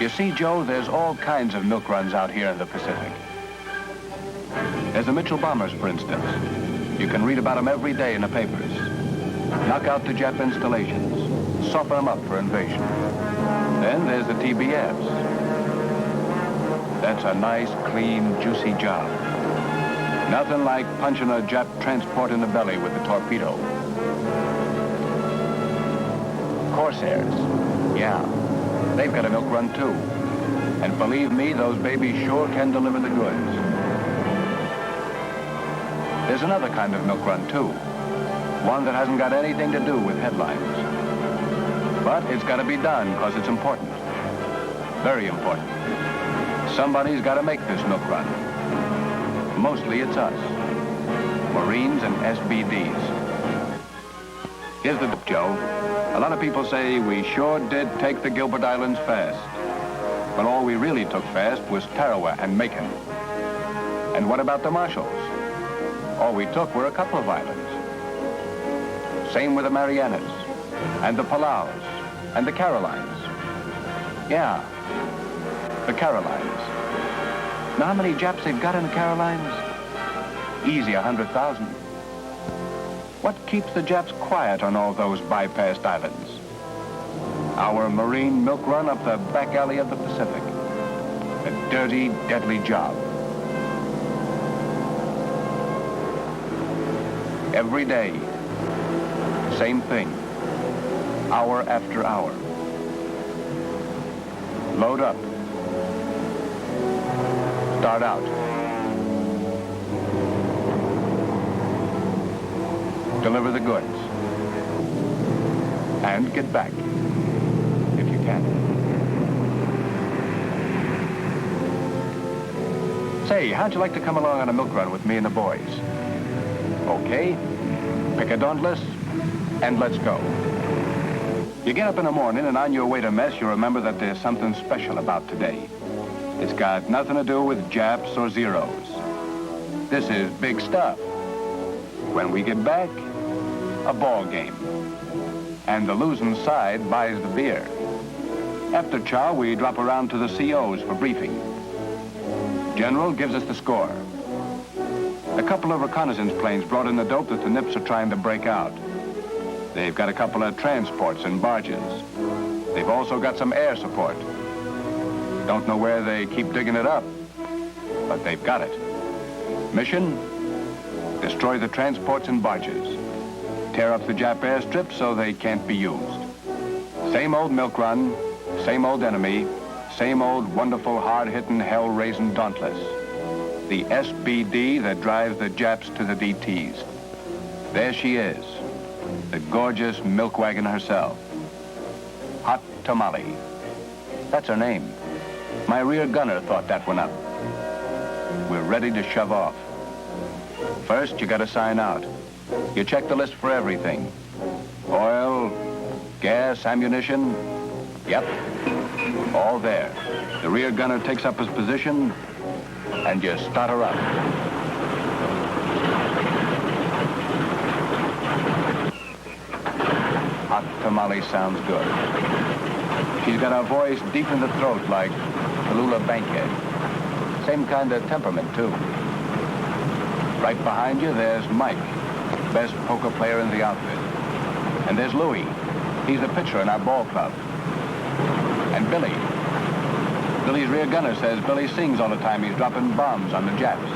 You see, Joe, there's all kinds of milk runs out here in the Pacific. There's the Mitchell bombers, for instance. You can read about them every day in the papers. Knock out the Jap installations, soften them up for invasion. Then there's the TBFs. That's a nice, clean, juicy job. Nothing like punching a Jap transport in the belly with a torpedo. Corsairs, yeah, they've got a milk run too. And believe me, those babies sure can deliver the goods. There's another kind of milk run too. One that hasn't got anything to do with headlines. But it's got to be done because it's important. Very important. Somebody's got to make this milk run. Mostly it's us. Marines and SBDs. Here's the Joe. A lot of people say we sure did take the Gilbert Islands fast. But all we really took fast was Tarawa and Macon. And what about the Marshalls? All we took were a couple of islands. Same with the Marianas, and the Palaus, and the Carolines. Yeah, the Carolines. Now how many Japs they've got in the Carolines? Easy 100,000. What keeps the Japs quiet on all those bypassed islands? Our Marine milk run up the back alley of the Pacific. A dirty, deadly job. Every day, same thing, hour after hour. Load up. Start out. Deliver the goods. And get back, if you can. Say, how'd you like to come along on a milk run with me and the boys? Okay, pick a dauntless, and let's go. You get up in the morning, and on your way to mess, you remember that there's something special about today. It's got nothing to do with Japs or Zeros. This is big stuff. When we get back, a ball game. And the losing side buys the beer. After chow, we drop around to the COs for briefing. General gives us the score. A couple of reconnaissance planes brought in the dope that the Nips are trying to break out. They've got a couple of transports and barges. They've also got some air support. Don't know where they keep digging it up, but they've got it. Mission? Destroy the transports and barges. Tear up the Jap airstrip so they can't be used. Same old milk run, same old enemy, same old wonderful hard-hitting, hell-raising dauntless. The SBD that drives the Japs to the DTs. There she is, the gorgeous milk wagon herself. Hot Tamale. That's her name. My rear gunner thought that one up. We're ready to shove off. First, you gotta sign out. You check the list for everything. Oil, gas, ammunition. Yep, all there. The rear gunner takes up his position, and you start her up. Hot Tamale sounds good. She's got a voice deep in the throat like Tallulah Bankhead. Same kind of temperament, too. Right behind you, there's Mike, best poker player in the outfit. And there's Louie. He's the pitcher in our ball club. And Billy. Billy's rear gunner says Billy sings all the time he's dropping bombs on the Japs.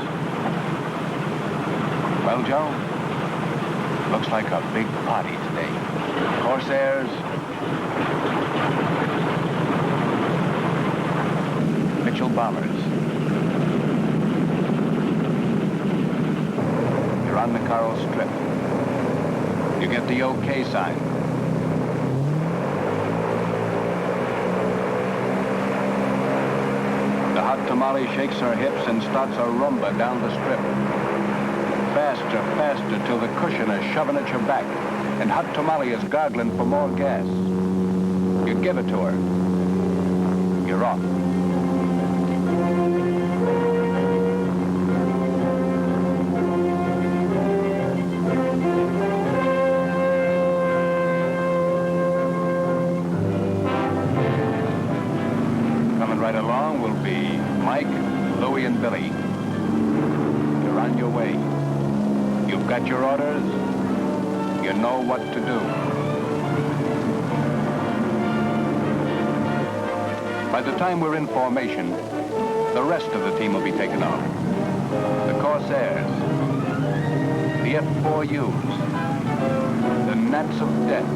Well, Joe, looks like a big party today. Corsairs, Mitchell bombers. You're on the Coral Strip. You get the OK sign. The Hot Tamale shakes her hips and starts a rumba down the strip. Faster, faster, till the cushion is shoving at your back, and Hot Tamale is gargling for more gas. You give it to her. You're off. Right along will be Mike, Louie, and Billy. You're on your way. You've got your orders. You know what to do. By the time we're in formation, the rest of the team will be taken off. The Corsairs, the F-4Us, the Gnats of Death,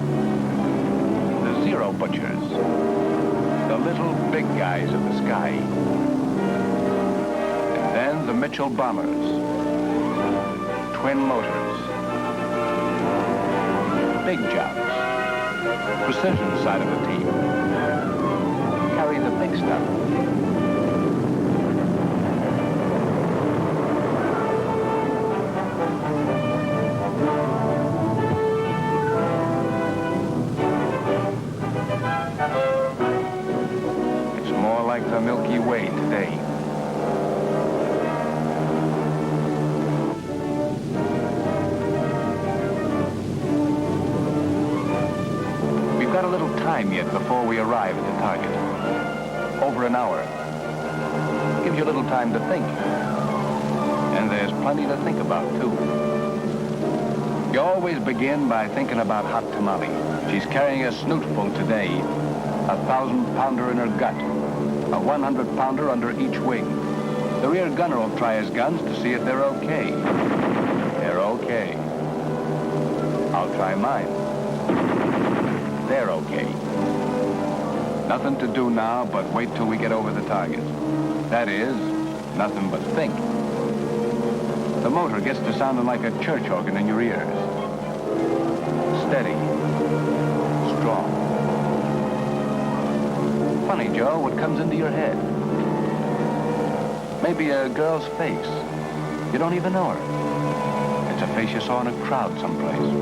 the Zero Butchers, the little big guys of the sky, and then the Mitchell Bombers, twin motors, big jobs, precision side of the team, carry the big stuff. Like the Milky Way today. We've got a little time yet before we arrive at the target. Over an hour. Gives you a little time to think. And there's plenty to think about, too. You always begin by thinking about Hot Tamale. She's carrying a snootful today. 1,000-pounder in her gut. A 100-pounder under each wing. The rear gunner will try his guns to see if they're okay. They're okay. I'll try mine. They're okay. Nothing to do now but wait till we get over the target. That is, nothing but think. The motor gets to sounding like a church organ in your ears. Steady. Strong. Funny, Joe, what comes into your head? Maybe a girl's face. You don't even know her. It's a face you saw in a crowd someplace.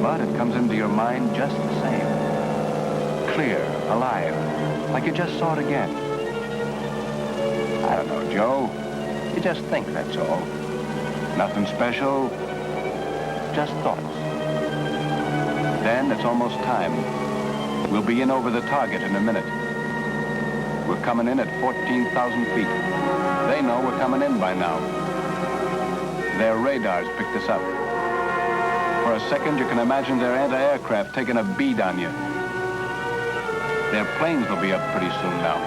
But it comes into your mind just the same. Clear, alive, like you just saw it again. I don't know, Joe. You just think, that's all. Nothing special, just thoughts. Then it's almost time. We'll be in over the target in a minute. We're coming in at 14,000 feet. They know we're coming in by now. Their radars picked us up. For a second, you can imagine their anti-aircraft taking a bead on you. Their planes will be up pretty soon now.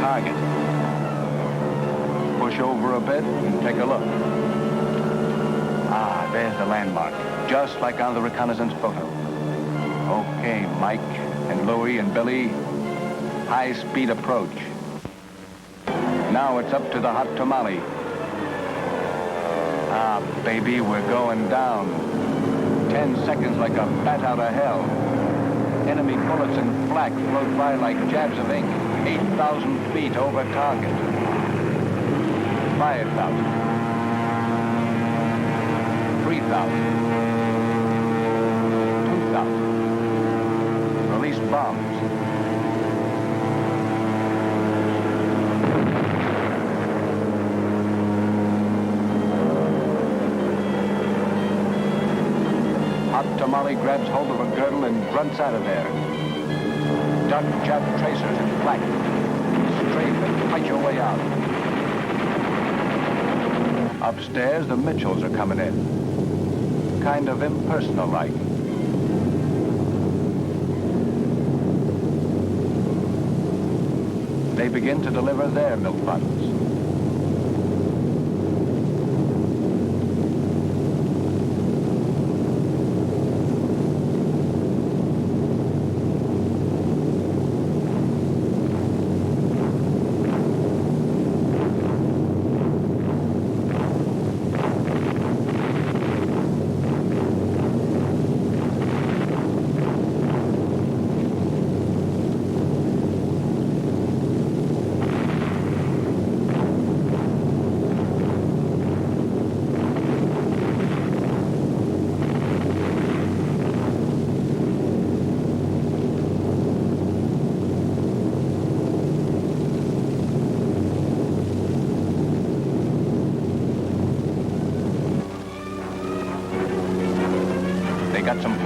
Target. Push over a bit and take a look. Ah, there's the landmark, just like on the reconnaissance photo. Okay, Mike and Louie and Billy, high-speed approach. Now it's up to the Hot Tamale. Ah, baby, we're going down. 10 seconds like a bat out of hell. Enemy bullets and flak float by like jabs of ink. 8,000 feet over target. 5,000. 3,000. 2,000. Release bombs. Hot Tamale grabs hold of a girdle and grunts out of there. Duck, jab, tracers, and flank. Strafe and fight your way out. Upstairs, the Mitchells are coming in. Kind of impersonal-like. They begin to deliver their milk bottles.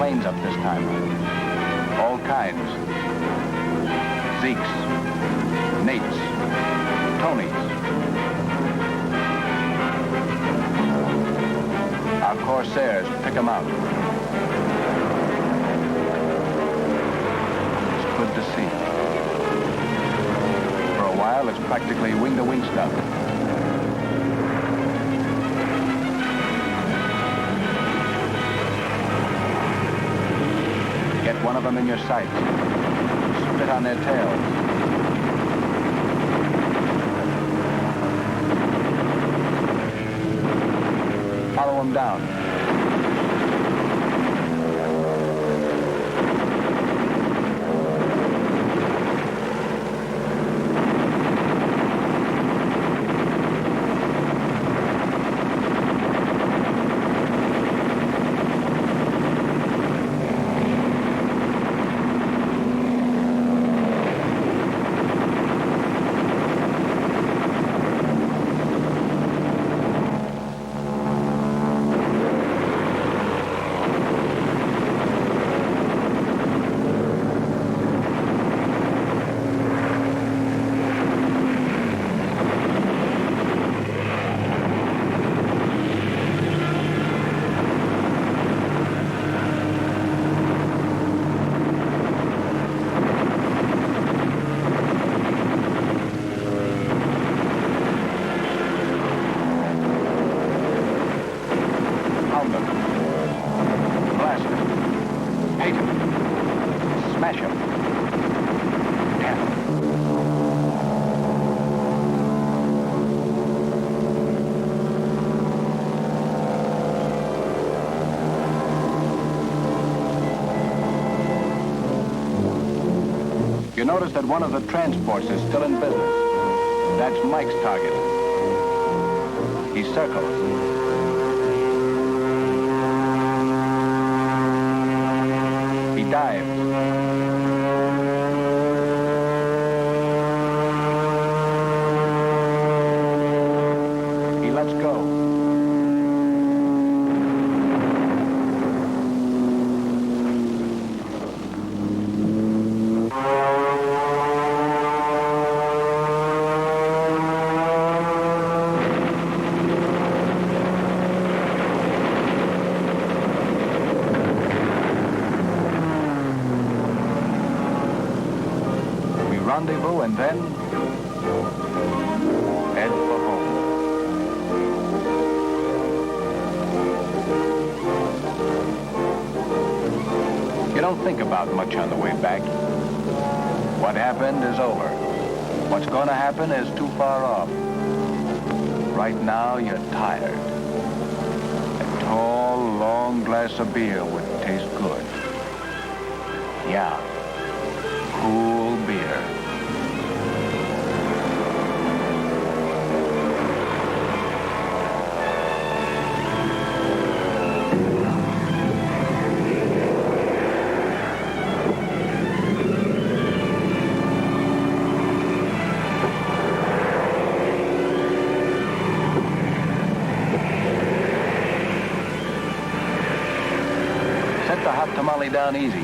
planes up this time. All kinds. Zeeks, Nates, Tonys. Our Corsairs, pick them out. It's good to see. For a while, it's practically wing-to-wing stuff. Get one of them in your sights. Spit on their tails. Follow them down. You notice that one of the transports is still in business. That's Mike's target. He circles. He dives. He lets go. Rendezvous and then head for home. You don't think about much on the way back. What happened is over. What's going to happen is too far off. Right now, you're tired. A tall, long glass of beer would taste good. Yeah, cool beer. Set the hot tamale down easy.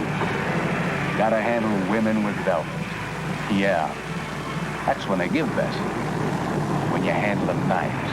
Gotta handle women with velvet. Yeah, that's when they give best. When you handle them nice.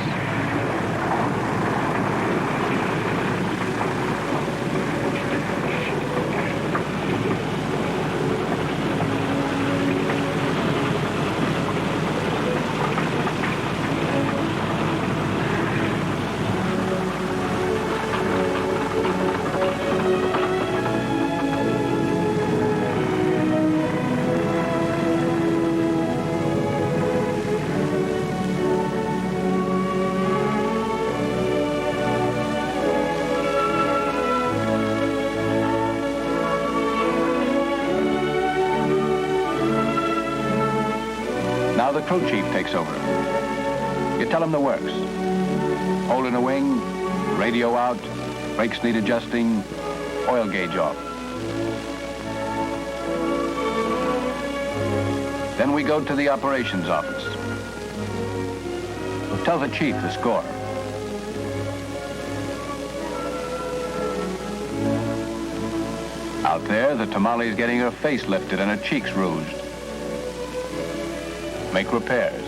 Now the crew chief takes over. You tell him the works. Hole in the wing, radio out, brakes need adjusting, oil gauge off. Then we go to the operations office. Tell the chief the score. Out there, the tamale's getting her face lifted and her cheeks rouged. Make repairs.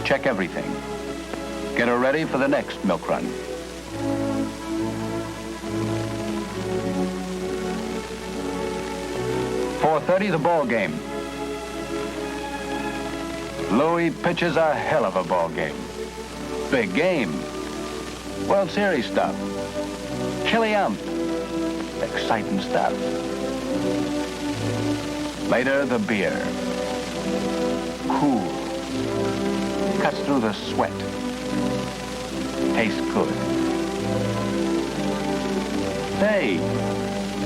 Check everything. Get her ready for the next milk run. .4:30, the ball game. Louis pitches a hell of a ball game. Big game. World Series stuff. Chili ump. Exciting stuff. Later, the beer. Cool. Cuts through the sweat. Tastes good. Say,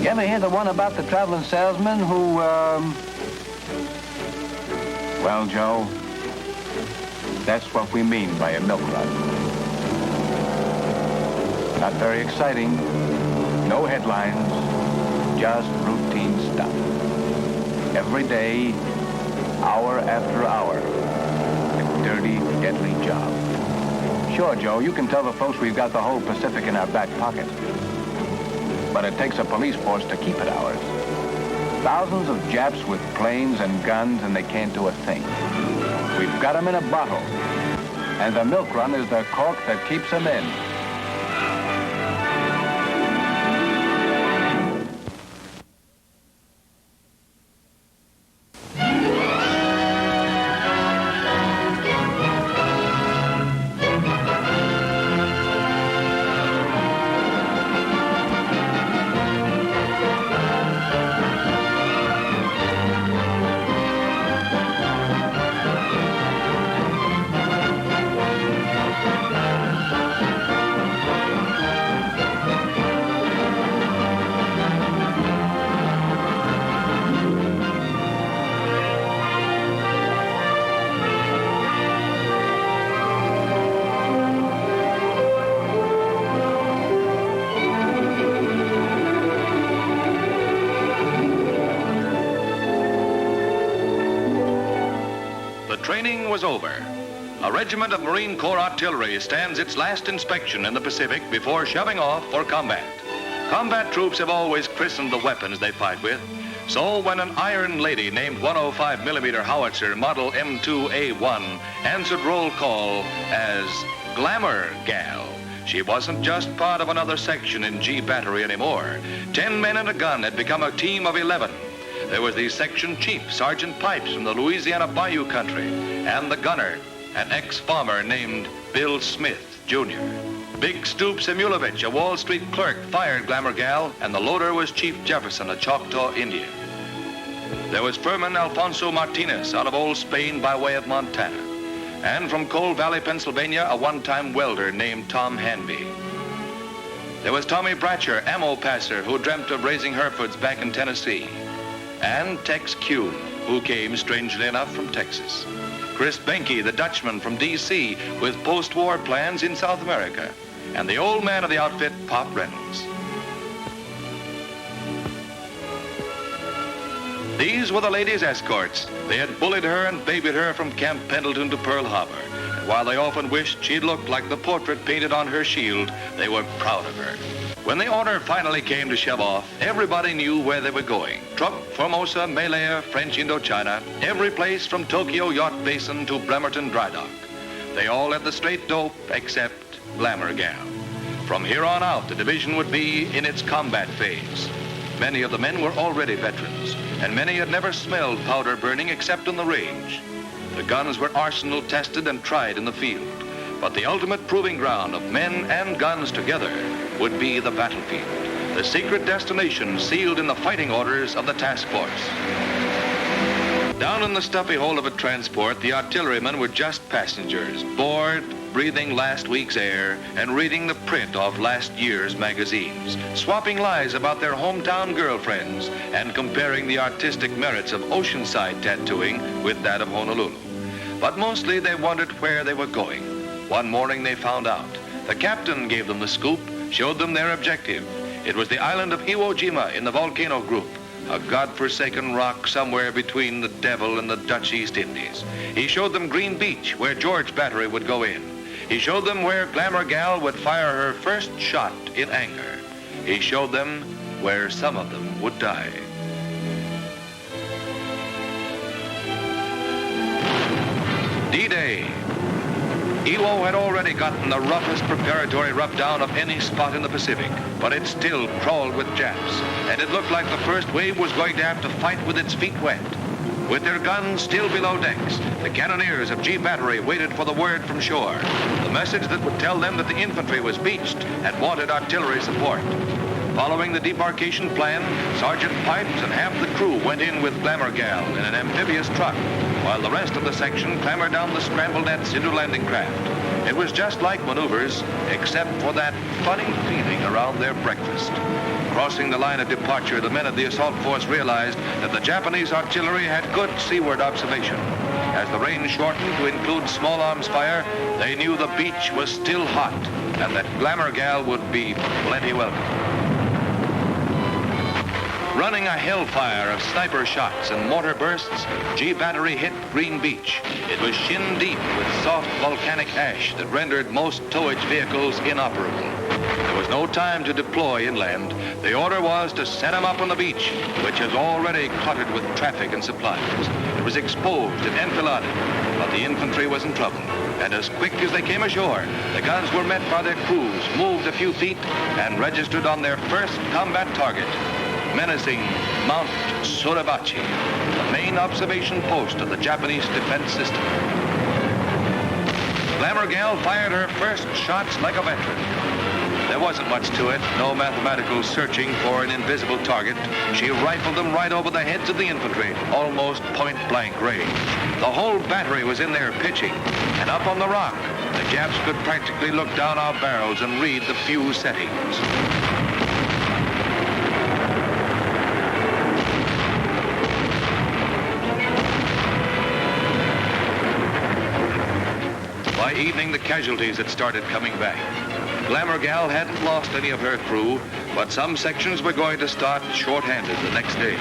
you ever hear the one about the traveling salesman who, Well, Joe, that's what we mean by a milk run. Not very exciting. No headlines. Just routine stuff. Every day, hour after hour. A dirty, deadly job. Sure, Joe, you can tell the folks we've got the whole Pacific in our back pocket. But it takes a police force to keep it ours. Thousands of Japs with planes and guns, and they can't do a thing. We've got them in a bottle. And the milk run is the cork that keeps them in. Training was over. A regiment of Marine Corps artillery stands its last inspection in the Pacific before shoving off for combat. Combat troops have always christened the weapons they fight with. So when an Iron Lady named 105 millimeter howitzer model M2A1 answered roll call as Glamour Gal, she wasn't just part of another section in G Battery anymore. 10 men and a gun had become a team of 11. There was the section chief, Sergeant Pipes from the Louisiana Bayou country, and the gunner, an ex-farmer named Bill Smith, Jr. Big Stoop Simulovich, a Wall Street clerk, fired Glamour Gal, and the loader was Chief Jefferson, a Choctaw Indian. There was Furman Alfonso Martinez out of Old Spain by way of Montana, and from Coal Valley, Pennsylvania, a one-time welder named Tom Hanby. There was Tommy Bratcher, ammo passer, who dreamt of raising Herefords back in Tennessee. And Tex Kuhn, who came, strangely enough, from Texas. Chris Benke, the Dutchman from D.C., with post-war plans in South America. And the old man of the outfit, Pop Reynolds. These were the ladies' escorts. They had bullied her and babied her from Camp Pendleton to Pearl Harbor. And while they often wished she'd looked like the portrait painted on her shield, they were proud of her. When the order finally came to shove off, everybody knew where they were going. Truk, Formosa, Malaya, French Indochina, every place from Tokyo Yacht Basin to Bremerton Dry Dock. They all had the straight dope except Glamour Gal. From here on out, the division would be in its combat phase. Many of the men were already veterans, and many had never smelled powder burning except on the range. The guns were arsenal tested and tried in the field. But the ultimate proving ground of men and guns together would be the battlefield, the secret destination sealed in the fighting orders of the task force. Down in the stuffy hold of a transport, the artillerymen were just passengers, bored, breathing last week's air, and reading the print of last year's magazines, swapping lies about their hometown girlfriends, and comparing the artistic merits of oceanside tattooing with that of Honolulu. But mostly they wondered where they were going. One morning they found out. The captain gave them the scoop, showed them their objective. It was the island of Iwo Jima in the volcano group, a godforsaken rock somewhere between the devil and the Dutch East Indies. He showed them Green Beach, where George Battery would go in. He showed them where Glamour Gal would fire her first shot in anger. He showed them where some of them would die. D-Day. Iwo had already gotten the roughest preparatory rub-down of any spot in the Pacific, but it still crawled with Japs, and it looked like the first wave was going to have to fight with its feet wet. With their guns still below decks, the cannoneers of G Battery waited for the word from shore, the message that would tell them that the infantry was beached and wanted artillery support. Following the debarkation plan, Sergeant Pipes and half the crew went in with Glamour Gal in an amphibious truck, while the rest of the section clambered down the scramble nets into landing craft. It was just like maneuvers, except for that funny feeling around their breakfast. Crossing the line of departure, the men of the assault force realized that the Japanese artillery had good seaward observation. As the range shortened to include small arms fire, they knew the beach was still hot and that Glamour Gal would be plenty welcome. Running a hellfire of sniper shots and mortar bursts, G Battery hit Green Beach. It was shin deep with soft volcanic ash that rendered most towage vehicles inoperable. There was no time to deploy inland. The order was to set them up on the beach, which is already cluttered with traffic and supplies. It was exposed and enfiladed, but the infantry was in trouble. And as quick as they came ashore, the guns were met by their crews, moved a few feet, and registered on their first combat target, menacing Mount Suribachi, the main observation post of the Japanese defense system. Glamour Gal fired her first shots like a veteran. There wasn't much to it, no mathematical searching for an invisible target. She rifled them right over the heads of the infantry, almost point-blank range. The whole battery was in there pitching, and up on the rock, the Japs could practically look down our barrels and read the fuse settings. By evening, the casualties had started coming back. Glamour Gal hadn't lost any of her crew, but some sections were going to start short-handed the next day.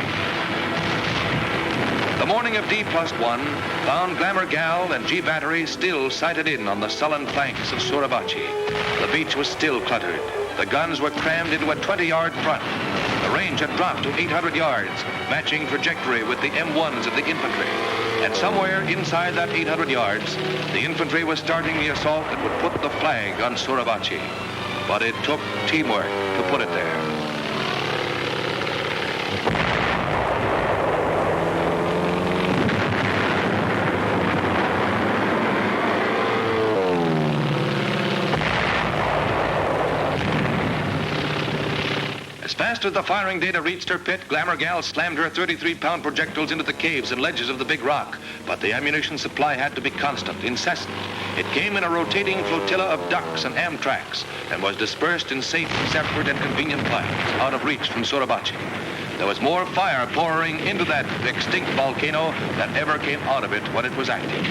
The morning of D+1 found Glamour Gal and G Battery still sighted in on the sullen flanks of Suribachi. The beach was still cluttered. The guns were crammed into a 20-yard front. The range had dropped to 800 yards, matching trajectory with the M1s of the infantry. And somewhere inside that 800 yards, the infantry was starting the assault that would put the flag on Suribachi. But it took teamwork to put it there. As fast as the firing data reached her pit, Glamour Gal slammed her 33-pound projectiles into the caves and ledges of the big rock. But the ammunition supply had to be constant, incessant. It came in a rotating flotilla of ducks and Amtraks and was dispersed in safe, separate, and convenient piles out of reach from Suribachi. There was more fire pouring into that extinct volcano than ever came out of it when it was active.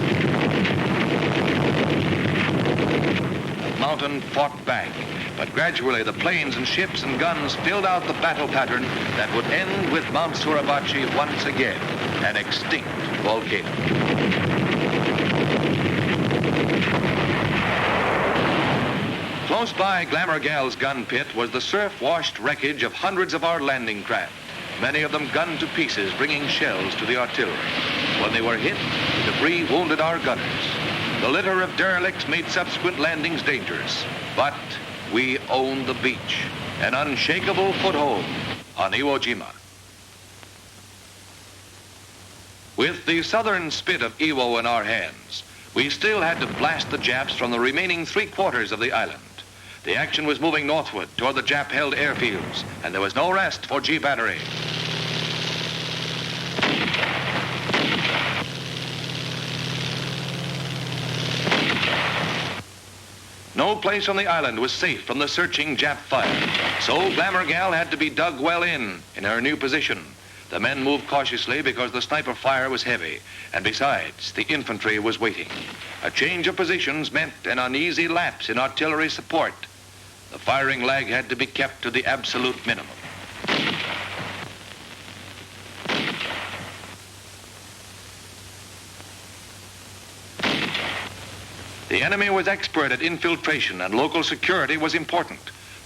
The mountain fought back. But gradually, the planes and ships and guns filled out the battle pattern that would end with Mount Suribachi once again, an extinct volcano. Close by Glamour Gal's gun pit was the surf-washed wreckage of hundreds of our landing craft, many of them gunned to pieces, bringing shells to the artillery. When they were hit, the debris wounded our gunners. The litter of derelicts made subsequent landings dangerous, but we owned the beach, an unshakable foothold on Iwo Jima. With the southern spit of Iwo in our hands, we still had to blast the Japs from the remaining 3/4 of the island. The action was moving northward toward the Jap-held airfields, and there was no rest for G Battery. No place on the island was safe from the searching Jap fire, so Glamour Gal had to be dug well in her new position. The men moved cautiously because the sniper fire was heavy, and besides, the infantry was waiting. A change of positions meant an uneasy lapse in artillery support. The firing lag had to be kept to the absolute minimum. The enemy was expert at infiltration, and local security was important.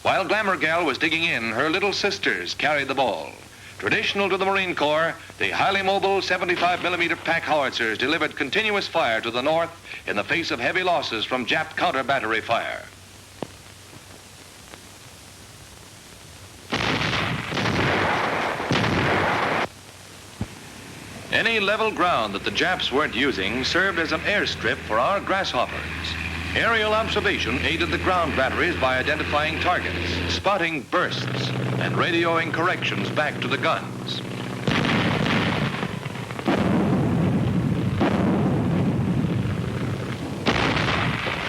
While Glamour Gal was digging in, her little sisters carried the ball. Traditional to the Marine Corps, the highly mobile 75mm pack howitzers delivered continuous fire to the north in the face of heavy losses from Jap counter-battery fire. Any level ground that the Japs weren't using served as an airstrip for our grasshoppers. Aerial observation aided the ground batteries by identifying targets, spotting bursts, and radioing corrections back to the guns.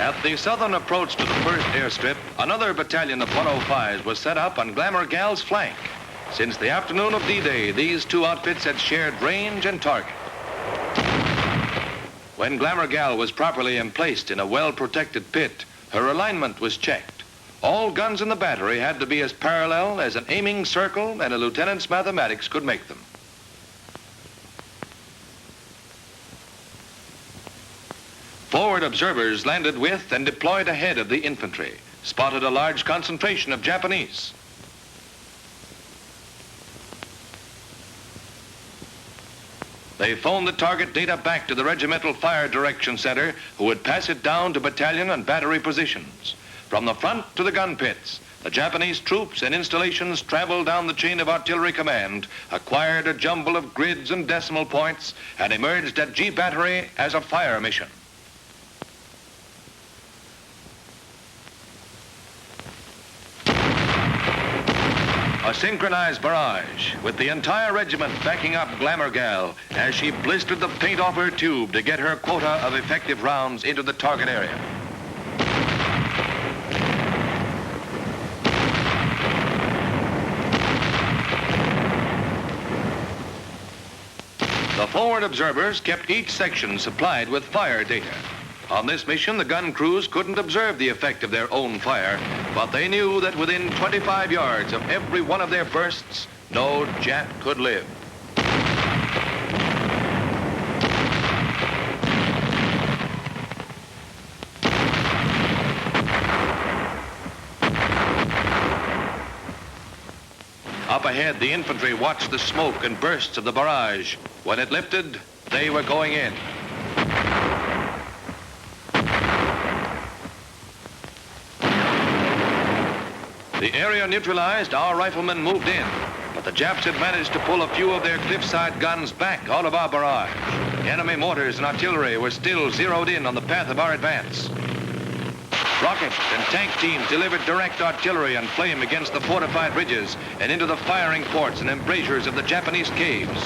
At the southern approach to the first airstrip, another battalion of 105s was set up on Glamour Gal's flank. Since the afternoon of D-Day, these two outfits had shared range and target. When Glamour Gal was properly emplaced in a well-protected pit, her alignment was checked. All guns in the battery had to be as parallel as an aiming circle and a lieutenant's mathematics could make them. Forward observers landed with and deployed ahead of the infantry, spotted a large concentration of Japanese. They phoned the target data back to the Regimental Fire Direction Center, who would pass it down to battalion and battery positions. From the front to the gun pits, the Japanese troops and installations traveled down the chain of artillery command, acquired a jumble of grids and decimal points, and emerged at G Battery as a fire mission. A synchronized barrage, with the entire regiment backing up Glamour Gal as she blistered the paint off her tube to get her quota of effective rounds into the target area. The forward observers kept each section supplied with fire data. On this mission, the gun crews couldn't observe the effect of their own fire, but they knew that within 25 yards of every one of their bursts, no Jap could live. Up ahead, the infantry watched the smoke and bursts of the barrage. When it lifted, they were going in. The area neutralized, our riflemen moved in, but the Japs had managed to pull a few of their cliffside guns back out of our barrage. Enemy mortars and artillery were still zeroed in on the path of our advance. Rocket and tank teams delivered direct artillery and flame against the fortified ridges and into the firing ports and embrasures of the Japanese caves.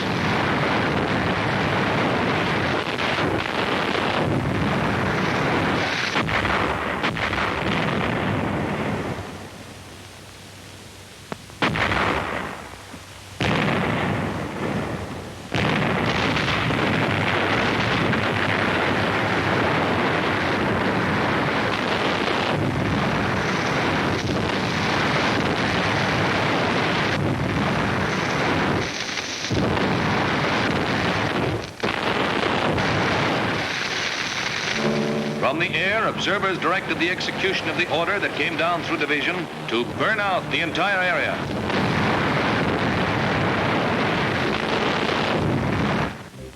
From the air, observers directed the execution of the order that came down through division to burn out the entire area.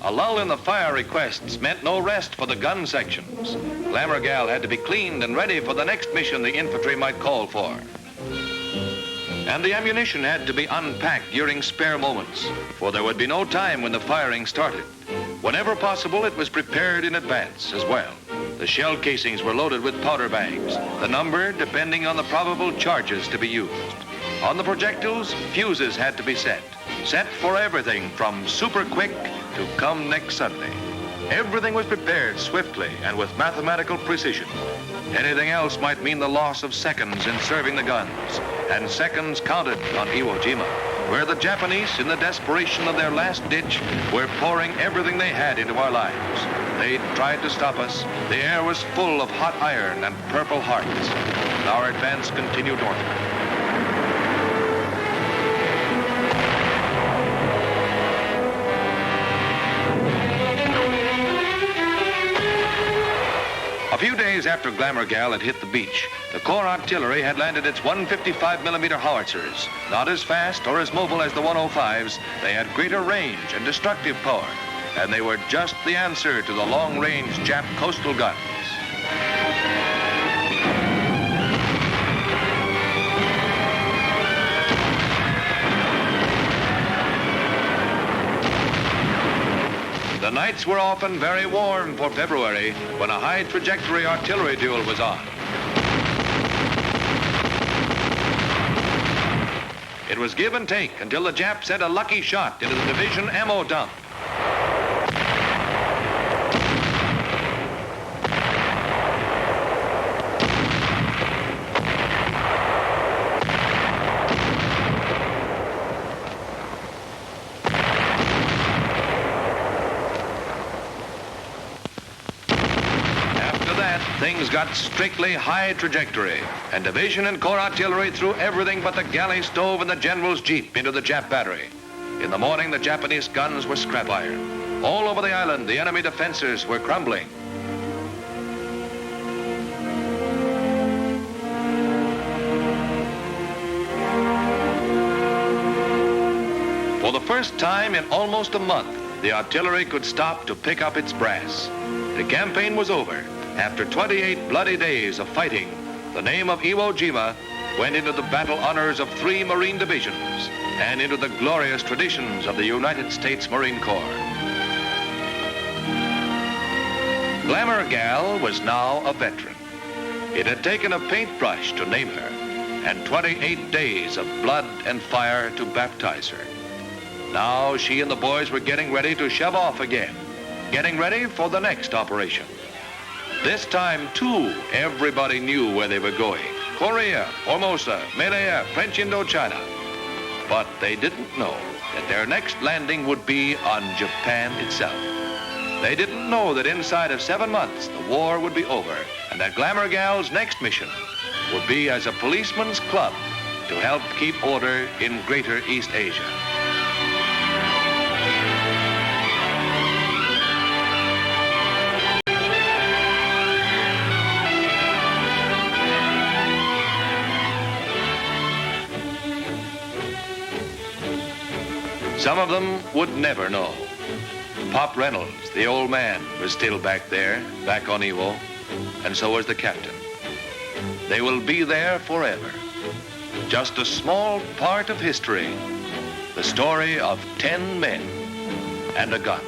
A lull in the fire requests meant no rest for the gun sections. Glamour Gal had to be cleaned and ready for the next mission the infantry might call for. And the ammunition had to be unpacked during spare moments, for there would be no time when the firing started. Whenever possible, it was prepared in advance as well. The shell casings were loaded with powder bags, the number depending on the probable charges to be used. On the projectiles, fuses had to be set for everything from super quick to come next Sunday. Everything was prepared swiftly and with mathematical precision. Anything else might mean the loss of seconds in serving the guns, and seconds counted on Iwo Jima, where the Japanese, in the desperation of their last ditch, were pouring everything they had into our lives. They tried to stop us. The air was full of hot iron and purple hearts. Our advance continued northward. A few days after Glamour Gal had hit the beach, the Corps Artillery had landed its 155mm howitzers. Not as fast or as mobile as the 105s, they had greater range and destructive power, and they were just the answer to the long-range Jap coastal guns. The nights were often very warm for February when a high-trajectory artillery duel was on. It was give and take until the Japs sent a lucky shot into the division ammo dump. Things got strictly high trajectory, and division and Corps Artillery threw everything but the galley stove and the general's jeep into the Jap battery. In the morning, the Japanese guns were scrap iron. All over the island, the enemy defenses were crumbling. For the first time in almost a month, the artillery could stop to pick up its brass. The campaign was over. After 28 bloody days of fighting, the name of Iwo Jima went into the battle honors of 3 Marine divisions and into the glorious traditions of the United States Marine Corps. Glamour Gal was now a veteran. It had taken a paintbrush to name her and 28 days of blood and fire to baptize her. Now she and the boys were getting ready to shove off again, getting ready for the next operation. This time, too, everybody knew where they were going. Korea, Formosa, Malaya, French Indochina. But they didn't know that their next landing would be on Japan itself. They didn't know that inside of 7 months, the war would be over, and that Glamour Gal's next mission would be as a policeman's club to help keep order in Greater East Asia. Some of them would never know. Pop Reynolds, the old man, was still back there, back on Iwo, and so was the captain. They will be there forever. Just a small part of history, the story of 10 men and a gun.